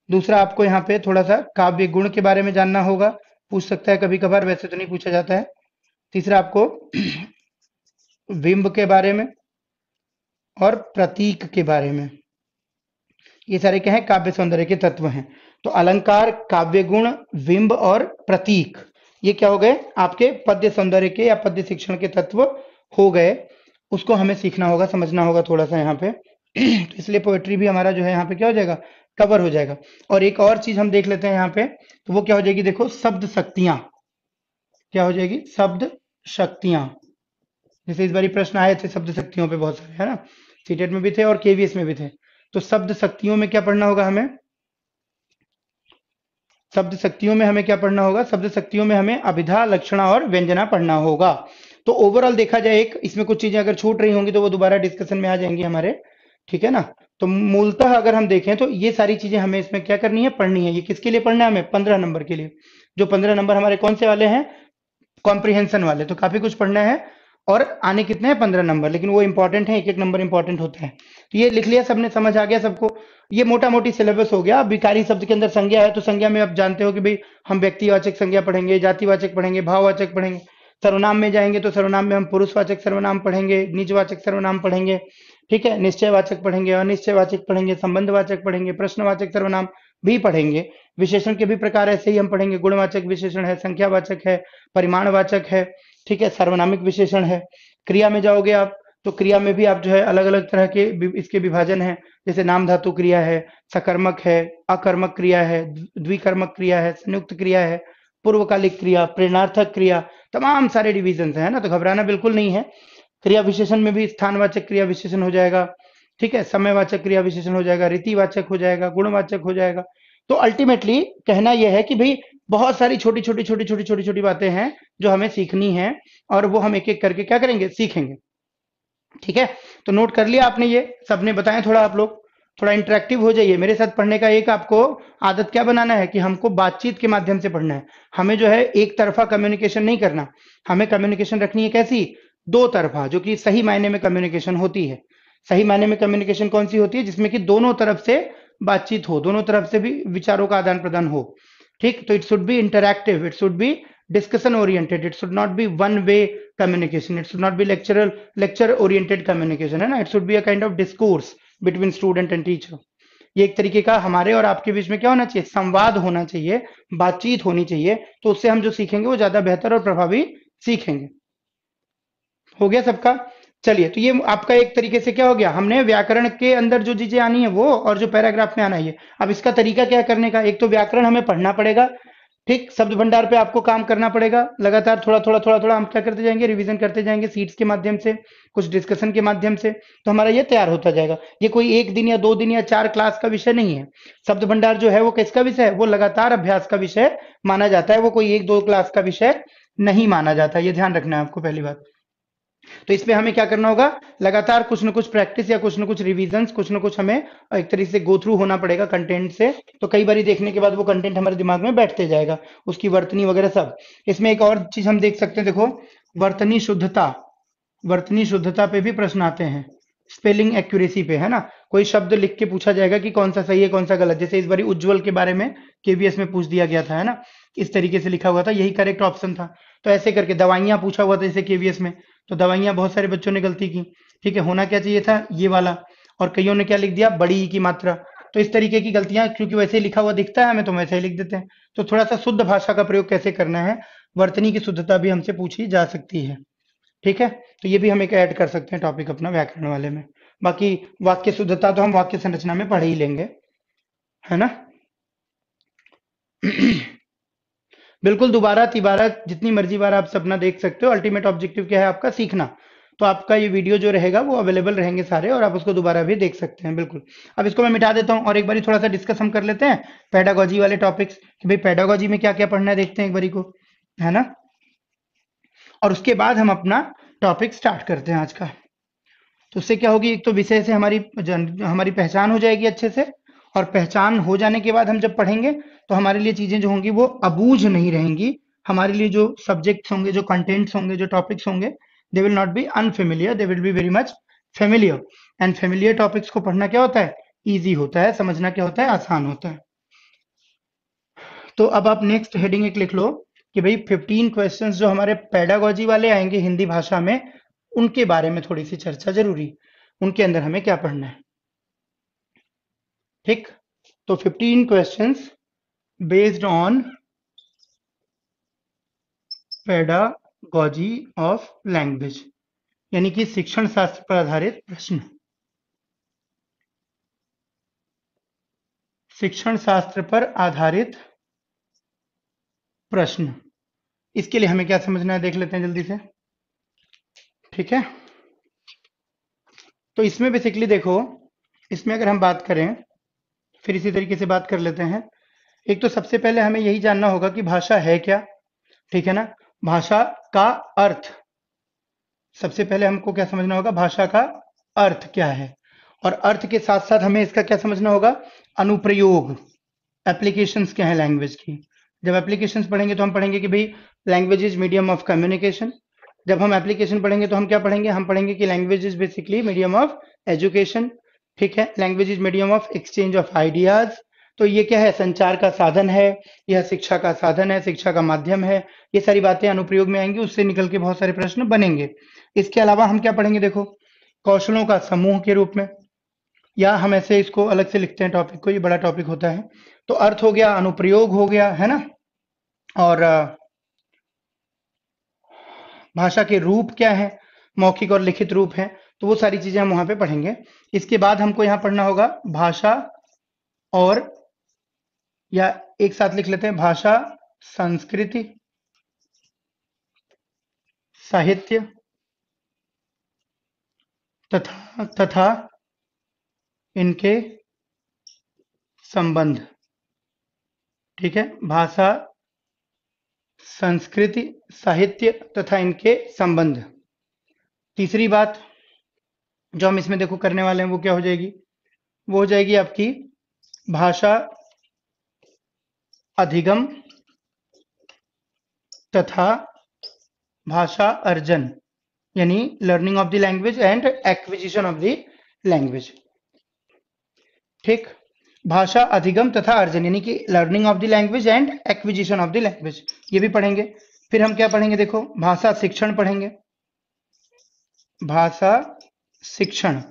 दूसरा आपको यहाँ पे थोड़ा सा काव्य गुण के बारे में जानना होगा, पूछ सकता है कभी कभार, वैसे तो नहीं पूछा जाता है। तीसरा आपको बिंब के बारे में और प्रतीक के बारे में, ये सारे क्या है, काव्य सौंदर्य के तत्व हैं। तो अलंकार, काव्य गुण, बिंब और प्रतीक, ये क्या हो गए आपके पद्य सौंदर्य के या पद्य शिक्षण के तत्व हो गए। उसको हमें सीखना होगा, समझना होगा थोड़ा सा यहाँ पे। तो इसलिए पोएट्री भी हमारा जो है यहाँ पे क्या हो जाएगा, कवर हो जाएगा। और एक और चीज हम देख लेते हैं यहाँ पे, तो वो क्या हो जाएगी, देखो शब्द शक्तियां, क्या हो जाएगी, शब्द शक्तियां। जैसे इस बार प्रश्न आए थे शब्द शक्तियों पे बहुत सारे, है ना, सीटेट में भी थे और केवीएस में भी थे। तो शब्द शक्तियों में क्या पढ़ना होगा हमें, शब्द शक्तियों में हमें क्या पढ़ना होगा, शब्द शक्तियों में हमें अभिधा, लक्षणा और व्यंजना पढ़ना होगा। तो ओवरऑल देखा जाए, एक इसमें कुछ चीजें अगर छूट रही होंगी तो वो दोबारा डिस्कशन में आ जाएंगी हमारे, ठीक है ना। तो मूलतः अगर हम देखें तो ये सारी चीजें हमें इसमें क्या करनी है, पढ़नी है। ये किसके लिए पढ़ना है हमें, 15 नंबर के लिए। जो 15 नंबर हमारे कौन से वाले हैं, कॉम्प्रिहेंशन वाले। तो काफी कुछ पढ़ना है और आने कितने हैं, 15 नंबर, लेकिन वो इंपॉर्टेंट है, एक एक नंबर इंपॉर्टेंट होता है। तो ये लिख लिया सबने, समझ आ गया सबको। ये मोटा मोटी सिलेबस हो गया। अब विकारी शब्द के अंदर संज्ञा है, तो संज्ञा में आप जानते हो कि भाई हम व्यक्तिवाचक संज्ञा पढ़ेंगे, जातिवाचक पढ़ेंगे, भाववाचक पढ़ेंगे। सर्वनाम में जाएंगे तो सर्वनाम में हम पुरुषवाचक सर्वनाम पढ़ेंगे, निजवाचक सर्वनाम पढ़ेंगे, ठीक है, निश्चयवाचक पढ़ेंगे, अनिश्चयवाचक पढ़ेंगे, संबंधवाचक पढ़ेंगे, प्रश्नवाचक सर्वनाम भी पढ़ेंगे। विशेषण के भी प्रकार ऐसे ही हम पढ़ेंगे, गुणवाचक विशेषण है, संख्यावाचक है, परिमाणवाचक है, ठीक है, सार्वनामिक विशेषण है। क्रिया में जाओगे आप, तो क्रिया में भी आप जो है अलग अलग तरह के इसके विभाजन है। जैसे नाम धातु क्रिया है, सकर्मक है, अकर्मक क्रिया है, द्विकर्मक क्रिया है, संयुक्त क्रिया है, पूर्वकालिक क्रिया, प्रेरणार्थक क्रिया, तमाम सारे डिविजन है ना। तो घबराना बिल्कुल नहीं है। क्रिया विशेषण में भी स्थानवाचक क्रिया विशेषण हो जाएगा, ठीक है, समयवाचक क्रिया विशेषण हो जाएगा, रीतिवाचक हो जाएगा, गुणवाचक हो जाएगा। तो अल्टीमेटली कहना यह है कि भाई बहुत सारी छोटी छोटी छोटी छोटी छोटी छोटी बातें हैं जो हमें सीखनी है, और वो हम एक एक करके क्या करेंगे, सीखेंगे, ठीक है। तो नोट कर लिया आपने, ये सबने बताया। थोड़ा आप लोग थोड़ा इंटरेक्टिव हो जाइए मेरे साथ पढ़ने का। एक आपको आदत क्या बनाना है कि हमको बातचीत के माध्यम से पढ़ना है। हमें जो है एक तरफा कम्युनिकेशन नहीं करना, हमें कम्युनिकेशन रखनी है कैसी, दो तरफा, जो कि सही मायने में कम्युनिकेशन होती है। सही मायने में कम्युनिकेशन कौन सी होती है, जिसमें कि दोनों तरफ से बातचीत हो, दोनों तरफ से भी विचारों का आदान प्रदान हो, ठीक। तो it should be interactive, it should be discussion oriented, it should not be one way communication, it should not be lecture oriented communication, है ना। it should be a kind of discourse between student and teacher। ये एक तरीके का हमारे और आपके बीच में क्या होना चाहिए, संवाद होना चाहिए, बातचीत होनी चाहिए। तो उससे हम जो सीखेंगे वो ज्यादा बेहतर और प्रभावी सीखेंगे। हो गया सबका। चलिए, तो ये आपका एक तरीके से क्या हो गया, हमने व्याकरण के अंदर जो चीजें आनी है वो, और जो पैराग्राफ में आना है ये। अब इसका तरीका क्या करने का, एक तो व्याकरण हमें पढ़ना पड़ेगा, ठीक, शब्द भंडार पे आपको काम करना पड़ेगा लगातार, थोड़ा थोड़ा थोड़ा थोड़ा हम क्या करते जाएंगे, रिवीजन करते जाएंगे, सीट्स के माध्यम से, कुछ डिस्कशन के माध्यम से। तो हमारा ये तैयार होता जाएगा। ये कोई एक दिन या 2 दिन या 4 क्लास का विषय नहीं है। शब्द भंडार जो है वो किसका विषय है, वो लगातार अभ्यास का विषय माना जाता है, वो कोई 1-2 क्लास का विषय नहीं माना जाता। ये ध्यान रखना है आपको, पहली बात। तो इसमें हमें क्या करना होगा, लगातार कुछ ना कुछ प्रैक्टिस या कुछ ना कुछ रिवीजन, कुछ ना कुछ हमें एक तरीके से गो थ्रू होना पड़ेगा कंटेंट से। तो कई बार देखने के बाद वो कंटेंट हमारे दिमाग में बैठते जाएगा, उसकी वर्तनी वगैरह सब। इसमें एक और चीज हम देख सकते हैं, देखो वर्तनी शुद्धता, वर्तनी शुद्धता पे भी प्रश्न आते हैं, स्पेलिंग एक्यूरेसी पे, है ना। कोई शब्द लिख के पूछा जाएगा कि कौन सा सही है कौन सा गलत। जैसे इस बारी उज्जवल के बारे में केवीएस में पूछ दिया गया था, है ना, इस तरीके से लिखा हुआ था, यही करेक्ट ऑप्शन था। तो ऐसे करके दवाइयां पूछा हुआ था जैसे केवीएस में, तो दवाइयां बहुत सारे बच्चों ने गलती की, ठीक है, होना क्या चाहिए था ये वाला, और कईयों ने क्या लिख दिया, बड़ी ई की मात्रा। तो इस तरीके की गलतियां, क्योंकि वैसे ही लिखा हुआ दिखता है हमें तो वैसे ही लिख देते हैं। तो थोड़ा सा शुद्ध भाषा का प्रयोग कैसे करना है, वर्तनी की शुद्धता भी हमसे पूछी जा सकती है, ठीक है। तो ये भी हम एक ऐड कर सकते हैं टॉपिक अपना व्याकरण वाले में। बाकी वाक्य शुद्धता तो हम वाक्य संरचना में पढ़ ही लेंगे, है ना। बिल्कुल, दोबारा तिबारा जितनी मर्जी बार आप सपना देख सकते हो, अल्टीमेट ऑब्जेक्टिव क्या है आपका, सीखना। तो आपका ये वीडियो जो रहेगा वो अवेलेबल रहेंगे सारे, और आप उसको दोबारा भी देख सकते हैं। बिल्कुल। अब इसको मैं मिटा देता हूँ और एक बारी थोड़ा सा डिस्कस हम कर लेते हैं पेडागोजी वाले टॉपिक्स, कि भाई पेडागोजी में क्या क्या पढ़ना है, देखते हैं एक बारी को, है ना। और उसके बाद हम अपना टॉपिक स्टार्ट करते हैं आज का। तो उससे क्या होगी, एक तो विषय से हमारी पहचान हो जाएगी अच्छे से, और पहचान हो जाने के बाद हम जब पढ़ेंगे तो हमारे लिए चीजें जो होंगी वो अबूझ नहीं रहेंगी। हमारे लिए जो सब्जेक्ट्स होंगे, जो कंटेंट्स होंगे, जो टॉपिक्स होंगे, they will not be unfamiliar, they will be very much familiar. And familiar topics को पढ़ना क्या होता है, ईजी होता है, समझना क्या होता है, आसान होता है। तो अब आप नेक्स्ट हेडिंग एक लिख लो कि भाई 15 क्वेश्चंस जो हमारे पेडागोजी वाले आएंगे हिंदी भाषा में, उनके बारे में थोड़ी सी चर्चा जरूरी, उनके अंदर हमें क्या पढ़ना है। ठीक, तो 15 questions based on pedagogy of language, यानी कि शिक्षण शास्त्र पर आधारित प्रश्न। शिक्षण शास्त्र पर आधारित प्रश्न, इसके लिए हमें क्या समझना है देख लेते हैं जल्दी से। ठीक है, तो इसमें बेसिकली देखो, इसमें अगर हम बात करें, फिर इसी तरीके से बात कर लेते हैं। एक तो सबसे पहले हमें यही जानना होगा कि भाषा है क्या। ठीक है ना, भाषा का अर्थ, सबसे पहले हमको क्या समझना होगा, भाषा का अर्थ क्या है। और अर्थ के साथ साथ हमें इसका क्या समझना होगा, अनुप्रयोग, एप्लीकेशंस क्या है लैंग्वेज की। जब एप्लीकेशंस पढ़ेंगे तो हम पढ़ेंगे कि भाई language is medium of communication. जब हम एप्लीकेशन पढ़ेंगे तो हम क्या पढ़ेंगे, हम पढ़ेंगे कि language is basically medium of education. ठीक है, language is medium of exchange of ideas. तो ये क्या है, संचार का साधन है, यह शिक्षा का साधन है, शिक्षा का माध्यम है। ये सारी बातें अनुप्रयोग में आएंगी, उससे निकल के बहुत सारे प्रश्न बनेंगे। इसके अलावा हम क्या पढ़ेंगे, देखो, कौशलों का समूह के रूप में, या हम ऐसे इसको अलग से लिखते हैं टॉपिक को, ये बड़ा टॉपिक होता है। तो अर्थ हो गया, अनुप्रयोग हो गया, है ना, और भाषा के रूप क्या है, मौखिक और लिखित रूप है। तो वो सारी चीजें हम वहां पे पढ़ेंगे। इसके बाद हमको यहाँ पढ़ना होगा भाषा और, या एक साथ लिख लेते हैं, भाषा, संस्कृति, साहित्य तथा इनके संबंध। ठीक है, भाषा, संस्कृति, साहित्य तथा इनके संबंध। तीसरी बात जो हम इसमें देखो करने वाले हैं वो क्या हो जाएगी, वो हो जाएगी आपकी भाषा अधिगम तथा भाषा अर्जन, यानी learning of the language and acquisition of the language. ठीक, भाषा अधिगम तथा अर्जन यानी कि learning of the language and acquisition of the language, ये भी पढ़ेंगे। फिर हम क्या पढ़ेंगे, देखो, भाषा शिक्षण पढ़ेंगे, भाषा शिक्षण,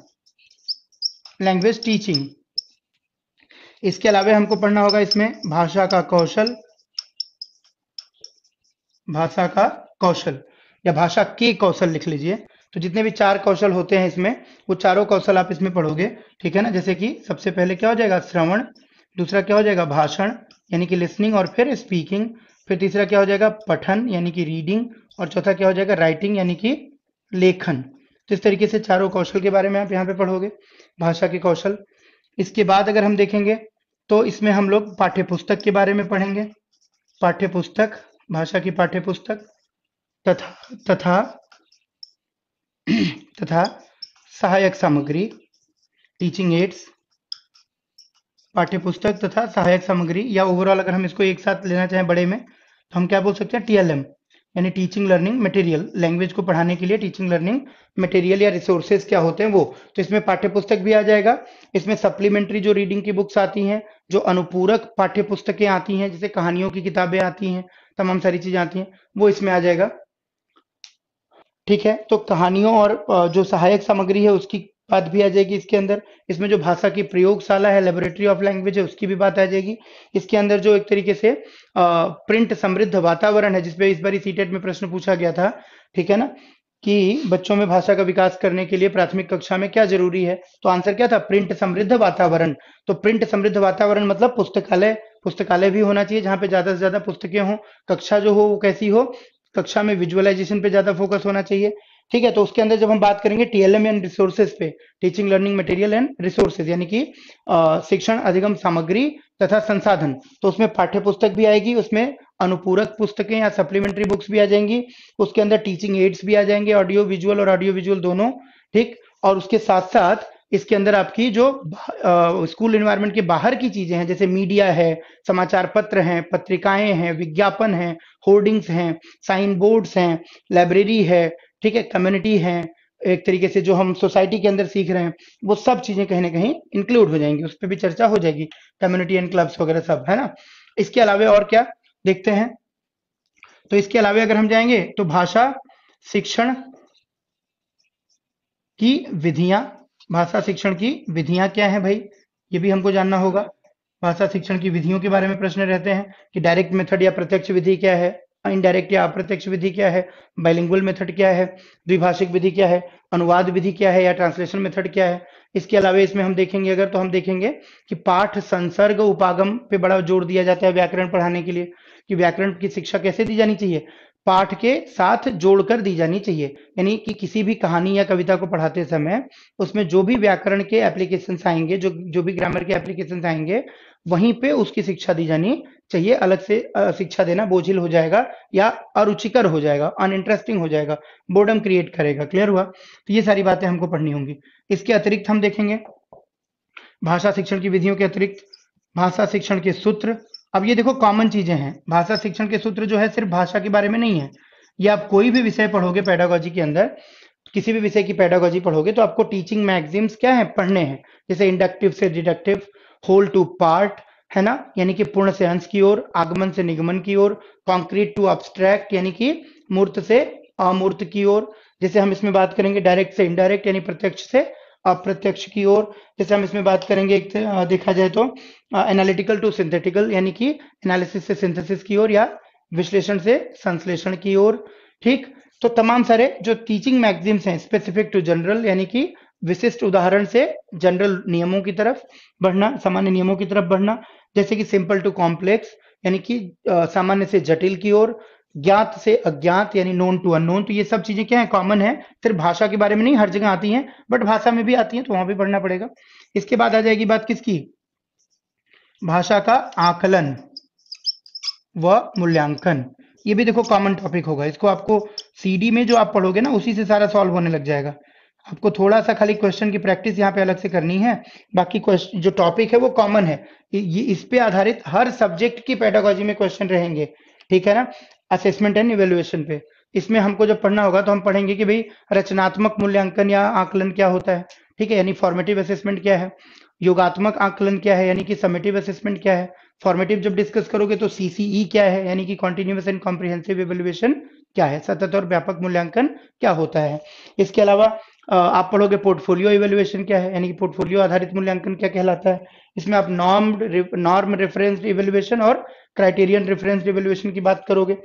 लैंग्वेज टीचिंग। इसके अलावा हमको पढ़ना होगा इसमें भाषा का कौशल, भाषा का कौशल, या भाषा के कौशल लिख लीजिए। तो जितने भी 4 कौशल होते हैं इसमें, वो चारों कौशल आप इसमें पढ़ोगे। ठीक है ना, जैसे कि सबसे पहले क्या हो जाएगा, श्रवण, दूसरा क्या हो जाएगा, भाषण यानी कि लिसनिंग और फिर स्पीकिंग, फिर तीसरा क्या हो जाएगा, पठन यानी कि रीडिंग, और चौथा क्या हो जाएगा, राइटिंग यानी कि लेखन। तो इस तरीके से चारों कौशल के बारे में आप यहाँ पे पढ़ोगे, भाषा के कौशल। इसके बाद अगर हम देखेंगे तो इसमें हम लोग पाठ्य पुस्तक के बारे में पढ़ेंगे, पाठ्य पुस्तक, भाषा की पाठ्य पुस्तक तथा तथा तथा सहायक सामग्री, टीचिंग एड्स, पाठ्य पुस्तक तथा सहायक सामग्री, या ओवरऑल अगर हम इसको एक साथ लेना चाहें बड़े में तो हम क्या बोल सकते हैं, टीएलएम, यानी टीचिंग लर्निंग मटेरियल। लैंग्वेज को पढ़ाने के लिए टीचिंग लर्निंग मटेरियल या रिसोर्सेज क्या होते हैं वो। तो इसमें पाठ्य पुस्तक भी आ जाएगा, इसमें सप्लीमेंट्री जो रीडिंग की बुक्स आती हैं, जो अनुपूरक पाठ्य पुस्तकें आती हैं, जैसे कहानियों की किताबें आती हैं, तमाम सारी चीजें आती हैं, वो इसमें आ जाएगा। ठीक है, तो कहानियों और जो सहायक सामग्री है उसकी बात भी आ जाएगी इसके अंदर। इसमें जो भाषा की प्रयोगशाला है, लेबोरेटरी ऑफ लैंग्वेज है, उसकी भी बात आ जाएगी। इसके अंदर जो एक तरीके से प्रिंट समृद्ध वातावरण है, जिसपे इस बार सीटेट में प्रश्न पूछा गया था, ठीक है ना, कि बच्चों में भाषा का विकास करने के लिए प्राथमिक कक्षा में क्या जरूरी है, तो आंसर क्या था, प्रिंट समृद्ध वातावरण। तो प्रिंट समृद्ध वातावरण मतलब पुस्तकालय, पुस्तकालय भी होना चाहिए जहां पे ज्यादा से ज्यादा पुस्तकें हों। कक्षा जो हो वो कैसी हो, कक्षा में विजुअलाइजेशन पे ज्यादा फोकस होना चाहिए, ठीक है, तो उसके अंदर जब हम बात करेंगे टीएलएम एंड रिसोर्सेज पे, teaching learning material and resources, यानी कि शिक्षण अधिगम सामग्री तथा संसाधन, तो उसमें पाठ्य पुस्तक भी आएगी, उसमें अनुपूरक पुस्तकें या सप्लीमेंट्री बुक्स भी आ जाएंगी, उसके अंदर टीचिंग एड्स भी आ जाएंगे, ऑडियो विजुअल और ऑडियो विजुअल दोनों। ठीक, और उसके साथ साथ इसके अंदर आपकी जो स्कूल एनवायरनमेंट के बाहर की चीजें हैं, जैसे मीडिया है, समाचार पत्र हैं, पत्रिकाएं हैं, विज्ञापन हैं, होर्डिंग्स हैं, साइन बोर्ड्स हैं, लाइब्रेरी है, ठीक है, कम्युनिटी है, एक तरीके से जो हम सोसाइटी के अंदर सीख रहे हैं, वो सब चीजें कहीं ना कहीं इंक्लूड हो जाएंगी, उस पर भी चर्चा हो जाएगी, कम्युनिटी एंड क्लब्स वगैरह सब, है ना। इसके अलावा और क्या देखते हैं, तो इसके अलावा अगर हम जाएंगे तो भाषा शिक्षण की विधियां, भाषा शिक्षण की विधियां क्या है भाई, ये भी हमको जानना होगा। भाषा शिक्षण की विधियों के बारे में प्रश्न रहते हैं कि डायरेक्ट मेथड या प्रत्यक्ष विधि क्या है, इनडायरेक्ट या अप्रत्यक्ष विधि क्या है, बाइलिंगुअल मेथड क्या है, द्विभाषिक विधि क्या है, अनुवाद विधि क्या है, या ट्रांसलेशन मेथड क्या है। इसके अलावा इसमें हम देखेंगे अगर, तो हम देखेंगे कि पाठ संसर्ग उपागम पे बड़ा जोर दिया जाता है व्याकरण पढ़ाने के लिए, कि व्याकरण की शिक्षा कैसे दी जानी चाहिए, पाठ के साथ जोड़कर दी जानी चाहिए, यानी कि किसी भी कहानी या कविता को पढ़ाते समय उसमें जो भी व्याकरण के एप्लीकेशंस आएंगे, जो जो भी ग्रामर के एप्लीकेशंस आएंगे, वहीं पे उसकी शिक्षा दी जानी चाहिए। अलग से शिक्षा देना बोझिल हो जाएगा या अरुचिकर हो जाएगा, अनइंटरेस्टिंग हो जाएगा, बोर्डम क्रिएट करेगा। क्लियर हुआ, तो ये सारी बातें हमको पढ़नी होंगी। इसके अतिरिक्त हम देखेंगे भाषा शिक्षण की विधियों के अतिरिक्त भाषा शिक्षण के सूत्र। अब ये देखो कॉमन चीजें हैं, भाषा शिक्षण के सूत्र जो है सिर्फ भाषा के बारे में नहीं है, ये आप कोई भी विषय पढ़ोगे पेडागोजी के अंदर, किसी भी विषय की पेडागोजी पढ़ोगे तो आपको टीचिंग मैगजीम्स क्या है पढ़ने हैं, जैसे इंडक्टिव से डिडक्टिव, होल टू पार्ट, है ना, यानी कि पूर्ण से अंश की ओर, आगमन से निगमन की ओर, कॉन्क्रीट टू अब्स्ट्रैक्ट यानी कि मूर्त से अमूर्त की ओर, जैसे हम इसमें बात करेंगे डायरेक्ट से इनडायरेक्ट यानी प्रत्यक्ष से अप्रत्यक्ष की ओर, जैसे हम इसमें बात करेंगे एक देखा जाए तो एनालिटिकल टू सिंथेटिकल यानी कि एनालिसिस से सिंथेसिस की ओर, या विश्लेषण से संश्लेषण की ओर। ठीक, तो तमाम सारे जो टीचिंग मैगजीम्स हैं स्पेसिफिक टू जनरल, यानी कि विशिष्ट उदाहरण से जनरल नियमों की तरफ बढ़ना, सामान्य नियमों की तरफ बढ़ना, जैसे कि सिंपल टू कॉम्प्लेक्स यानी कि सामान्य से जटिल की ओर, ज्ञात से अज्ञात यानी नोन टू अननोन। तो ये सब चीजें क्या है कॉमन है, सिर्फ भाषा के बारे में नहीं, हर जगह आती हैं, बट भाषा में भी आती हैं तो वहां भी पढ़ना पड़ेगा। इसके बाद आ जाएगी बात किसकी, भाषा का आकलन व मूल्यांकन। ये भी देखो कॉमन टॉपिक होगा, इसको आपको सीडी में जो आप पढ़ोगे ना उसी से सारा सॉल्व होने लग जाएगा। आपको थोड़ा सा खाली क्वेश्चन की प्रैक्टिस यहाँ पे अलग से करनी है, बाकी क्वेश्चन जो टॉपिक है वो कॉमन है, ये इस पे आधारित हर सब्जेक्ट की पेडागोजी में क्वेश्चन रहेंगे। ठीक है ना, असेसमेंट एंड इवेल्युएशन पे इसमें हमको जब पढ़ना होगा तो हम पढ़ेंगे कि भाई रचनात्मक मूल्यांकन या आकलन क्या होता है, ठीक है, यानी फॉर्मेटिव असेसमेंट क्या है, योगात्मक आकलन क्या है यानी कि समेटिव असेसमेंट क्या है, फॉर्मेटिव जब डिस्कस करोगे तो सीसीई क्या है यानी कि कॉन्टिन्यूअस एंड कॉम्प्रिहेंसिव इवेल्युएशन क्या है, सतत और व्यापक मूल्यांकन क्या होता है। इसके अलावा आप पढ़ोगे पोर्टफोलियो इवेल्युएशन क्या है, यानी कि पोर्टफोलियो आधारित मूल्यांकन क्या कहलाता है। इसमें आप नॉर्म रेफरेंस इवेल्युएशन और क्राइटेरियन रेफरेंस इवेल्युएशन की बात करोगे।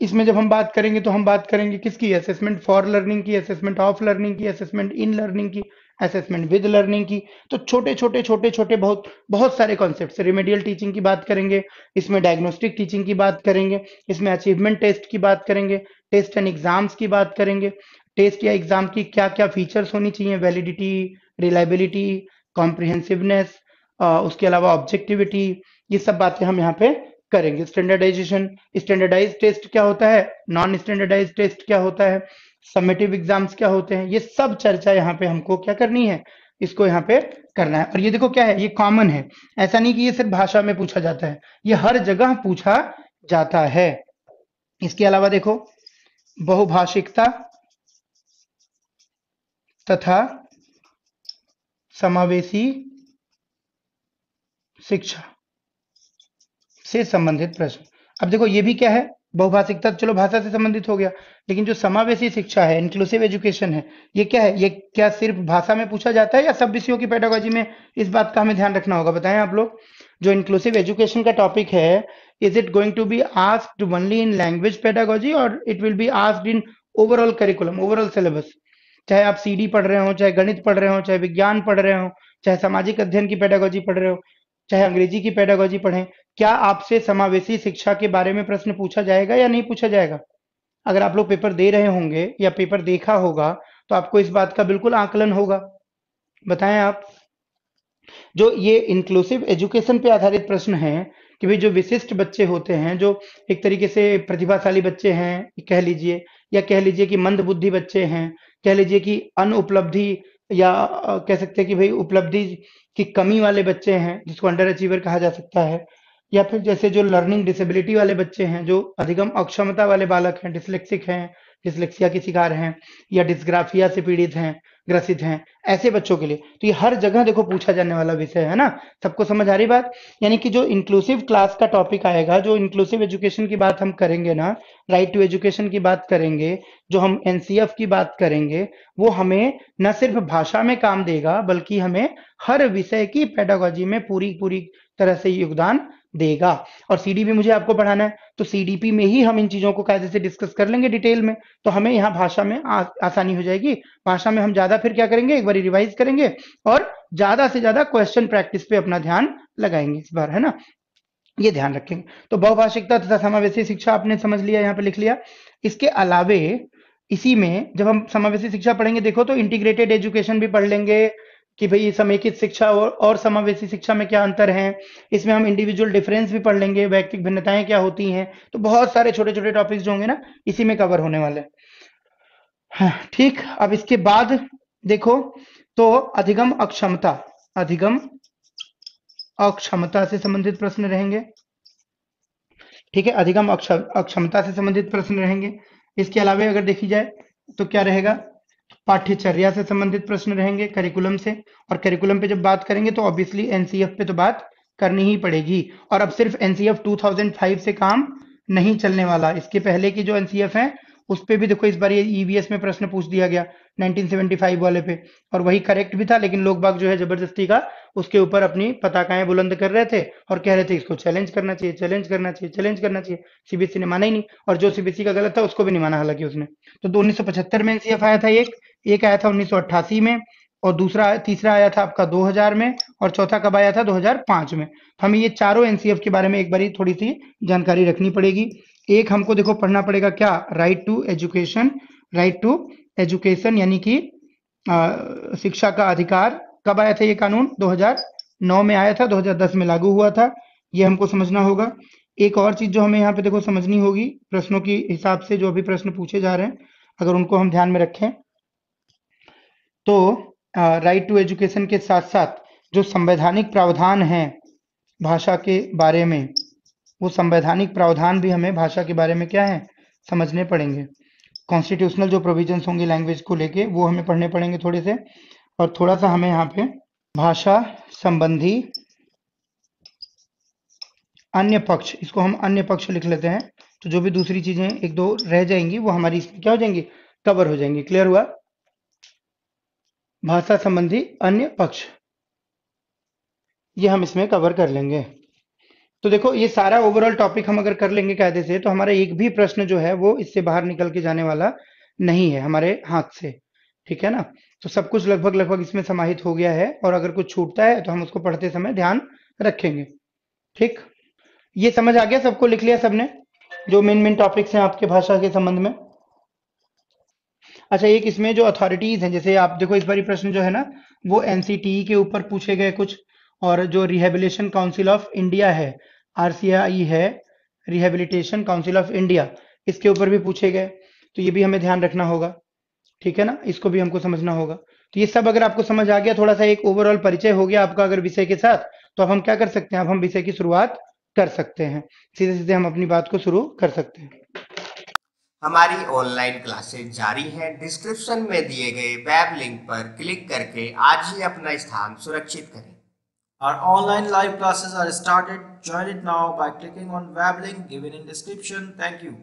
इसमें जब हम बात करेंगे तो हम बात करेंगे किसकी, असेसमेंट फॉर लर्निंग की, असेसमेंट ऑफ लर्निंग की, असेसमेंट इन लर्निंग की, असेसमेंट विद लर्निंग की। तो छोटे छोटे छोटे छोटे बहुत बहुत सारे कॉन्सेप्ट, रिमेडियल टीचिंग की बात करेंगे, इसमें डायग्नोस्टिक टीचिंग की बात करेंगे, इसमें अचीवमेंट टेस्ट की बात करेंगे, टेस्ट एंड एग्जाम्स की बात करेंगे, टेस्ट या एग्जाम की क्या क्या फीचर्स होनी चाहिए, वैलिडिटी, रिलायबिलिटी, कॉम्प्रिहेंसिवनेस, उसके अलावा ऑब्जेक्टिविटी, ये सब बातें हम यहाँ पे करेंगे। स्टैंडर्डाइजेशन, स्टैंडर्डाइज टेस्ट क्या होता है, नॉन स्टैंडर्डाइज टेस्ट क्या होता है, समेटिव एग्जाम्स क्या होते हैं, ये सब चर्चा यहाँ पे हमको क्या करनी है, इसको यहाँ पे करना है। और ये देखो क्या है, ये कॉमन है, ऐसा नहीं कि ये सिर्फ भाषा में पूछा जाता है, ये हर जगह पूछा जाता है। इसके अलावा देखो बहुभाषिकता तथा समावेशी शिक्षा से संबंधित प्रश्न। अब देखो ये भी क्या है, बहुभाषिकता चलो भाषा से संबंधित हो गया, लेकिन जो समावेशी शिक्षा है, इंक्लूसिव एजुकेशन है, ये क्या है, ये क्या सिर्फ भाषा में पूछा जाता है या सब विषयों की पेडागोजी में, इस बात का हमें ध्यान रखना होगा। बताएं आप लोग, जो इंक्लूसिव एजुकेशन का टॉपिक है, is it going to be asked only in language pedagogy और it will be asked in overall curriculum, overall syllabus. चाहे आप सीडी पढ़ रहे हो, चाहे गणित पढ़ रहे हो, चाहे विज्ञान पढ़ रहे हो, चाहे सामाजिक अध्ययन की पेडागोजी पढ़ रहे हो, चाहे अंग्रेजी की पेडागोजी पढ़ें, क्या आपसे समावेशी शिक्षा के बारे में प्रश्न पूछा जाएगा या नहीं पूछा जाएगा? अगर आप लोग पेपर दे रहे होंगे या पेपर देखा होगा तो आपको इस बात का बिल्कुल आकलन होगा। बताएं आप। जो ये इंक्लूसिव एजुकेशन पे आधारित प्रश्न हैं कि भाई जो विशिष्ट बच्चे होते हैं, जो एक तरीके से प्रतिभाशाली बच्चे हैं कह लीजिए, या कह लीजिए कि मंद बुद्धि बच्चे हैं, कह लीजिए कि अनुपलब्धि, या कह सकते हैं कि भाई उपलब्धि की कमी वाले बच्चे हैं जिसको अंडर अचीवर कहा जा सकता है, या फिर जैसे जो लर्निंग डिसेबिलिटी वाले बच्चे हैं, जो अधिगम अक्षमता वाले बालक हैं, डिसलेक्सिक हैं, डिसलेक्सिया के शिकार हैं, या डिस्ग्राफिया से पीड़ित हैं, ग्रसित हैं, ऐसे बच्चों के लिए तो ये हर जगह देखो पूछा जाने वाला विषय है ना। सबको समझ आ रही बात? यानी कि जो इंक्लूसिव क्लास का टॉपिक आएगा, जो इंक्लूसिव एजुकेशन की बात हम करेंगे ना, राइट टू एजुकेशन की बात करेंगे, जो हम एनसीएफ की बात करेंगे, वो हमें न सिर्फ भाषा में काम देगा बल्कि हमें हर विषय की पेडागोजी में पूरी पूरी तरह से योगदान देगा। और सीडीपी मुझे आपको पढ़ाना है तो सीडीपी में ही हम इन चीजों को कायदे से डिस्कस कर लेंगे डिटेल में, तो हमें यहाँ भाषा में आसानी हो जाएगी। भाषा में हम ज्यादा फिर क्या करेंगे, एक बार रिवाइज करेंगे और ज्यादा से ज्यादा क्वेश्चन प्रैक्टिस पे अपना ध्यान लगाएंगे इस बार, है ना। ये ध्यान रखेंगे। तो बहुभाषिकता तथा समावेशी शिक्षा आपने समझ लिया, यहाँ पे लिख लिया। इसके अलावे इसी में जब हम समावेशी शिक्षा पढ़ेंगे देखो तो इंटीग्रेटेड एजुकेशन भी पढ़ लेंगे कि भाई समेकित शिक्षा और समावेशी शिक्षा में क्या अंतर है। इसमें हम इंडिविजुअल डिफरेंस भी पढ़ लेंगे, वैयक्तिक भिन्नताएं क्या होती हैं। तो बहुत सारे छोटे छोटे टॉपिक्स जो होंगे ना इसी में कवर होने वाले हैं। हाँ, ठीक। अब इसके बाद देखो तो अधिगम अक्षमता, अधिगम अक्षमता से संबंधित प्रश्न रहेंगे। ठीक है, अधिगम अक्षमता से संबंधित प्रश्न रहेंगे। इसके अलावा अगर देखी जाए तो क्या रहेगा, पाठ्यचर्या से संबंधित प्रश्न रहेंगे, करिकुलम से। और करिकुलम पे जब बात करेंगे तो ऑब्वियसली एनसीएफ पे तो बात करनी ही पड़ेगी। और अब सिर्फ एनसीएफ 2005 से काम नहीं चलने वाला, इसके पहले की जो एनसीएफ है उस पे भी देखो इस बार ये ईवीएस में प्रश्न पूछ दिया गया 1975 वाले पे, और वही करेक्ट भी था, लेकिन लोग बाग जो है जबरदस्ती का उसके ऊपर अपनी पताकाएं बुलंद कर रहे थे और कह रहे थे इसको चैलेंज करना चाहिए, चैलेंज करना चाहिए, चैलेंज करना चाहिए। सीबीएसई ने माना ही नहीं, और जो सीबीएसई का गलत था उसको भी नहीं माना हालांकि उसने। तो 1975 में एनसीएफ आया था, एक आया था 1988 में, और तीसरा आया था आपका 2000 में, और चौथा कब आया था 2005 में। हमें ये चारों एनसीएफ के बारे में एक बारी थोड़ी सी जानकारी रखनी पड़ेगी। एक हमको देखो पढ़ना पड़ेगा क्या, right to education. Right to education यानी कि शिक्षा का अधिकार। कब आया था ये कानून, 2009 में आया था, 2010 में लागू हुआ था। ये हमको समझना होगा। एक और चीज जो हमें यहाँ पे देखो समझनी होगी, प्रश्नों के हिसाब से जो अभी प्रश्न पूछे जा रहे हैं अगर उनको हम ध्यान में रखें तो राइट टू एजुकेशन के साथ साथ जो संवैधानिक प्रावधान हैं भाषा के बारे में, वो संवैधानिक प्रावधान भी हमें भाषा के बारे में क्या है समझने पड़ेंगे। कॉन्स्टिट्यूशनल जो प्रोविजंस होंगे लैंग्वेज को लेके वो हमें पढ़ने पड़ेंगे थोड़े से। और थोड़ा सा हमें यहाँ पे भाषा संबंधी अन्य पक्ष, इसको हम अन्य पक्ष लिख लेते हैं, तो जो भी दूसरी चीजें एक दो रह जाएंगी वो हमारी इसमें क्या हो जाएंगी, कवर हो जाएंगी। क्लियर हुआ? भाषा संबंधी अन्य पक्ष ये हम इसमें कवर कर लेंगे। तो देखो ये सारा ओवरऑल टॉपिक हम अगर कर लेंगे कायदे से तो हमारा एक भी प्रश्न जो है वो इससे बाहर निकल के जाने वाला नहीं है हमारे हाथ से। ठीक है ना। तो सब कुछ लगभग लगभग इसमें समाहित हो गया है, और अगर कुछ छूटता है तो हम उसको पढ़ते समय ध्यान रखेंगे। ठीक, ये समझ आ गया सबको, लिख लिया सबने जो मेन मेन टॉपिक्स हैं आपके भाषा के संबंध में? अच्छा, एक इसमें जो अथॉरिटीज हैं, जैसे आप देखो इस बारी प्रश्न जो है ना वो एनसीटीई के ऊपर पूछे गए कुछ, और जो रिहेबिलिटेशन काउंसिल ऑफ इंडिया है, आरसीआई है, रिहेबिलिटेशन काउंसिल ऑफ इंडिया, इसके ऊपर भी पूछे गए। तो ये भी हमें ध्यान रखना होगा। ठीक है ना, इसको भी हमको समझना होगा। तो ये सब अगर आपको समझ आ गया, थोड़ा सा एक ओवरऑल परिचय हो गया आपका अगर विषय के साथ, तो अब हम क्या कर सकते हैं, अब हम विषय की शुरुआत कर सकते हैं। सीधे सीधे हम अपनी बात को शुरू कर सकते हैं। हमारी ऑनलाइन क्लासेस जारी हैं। डिस्क्रिप्शन में दिए गए वेब लिंक पर क्लिक करके आज ही अपना स्थान सुरक्षित करें। Our online live classes are started. Join it now by clicking on web link given in description. Thank you.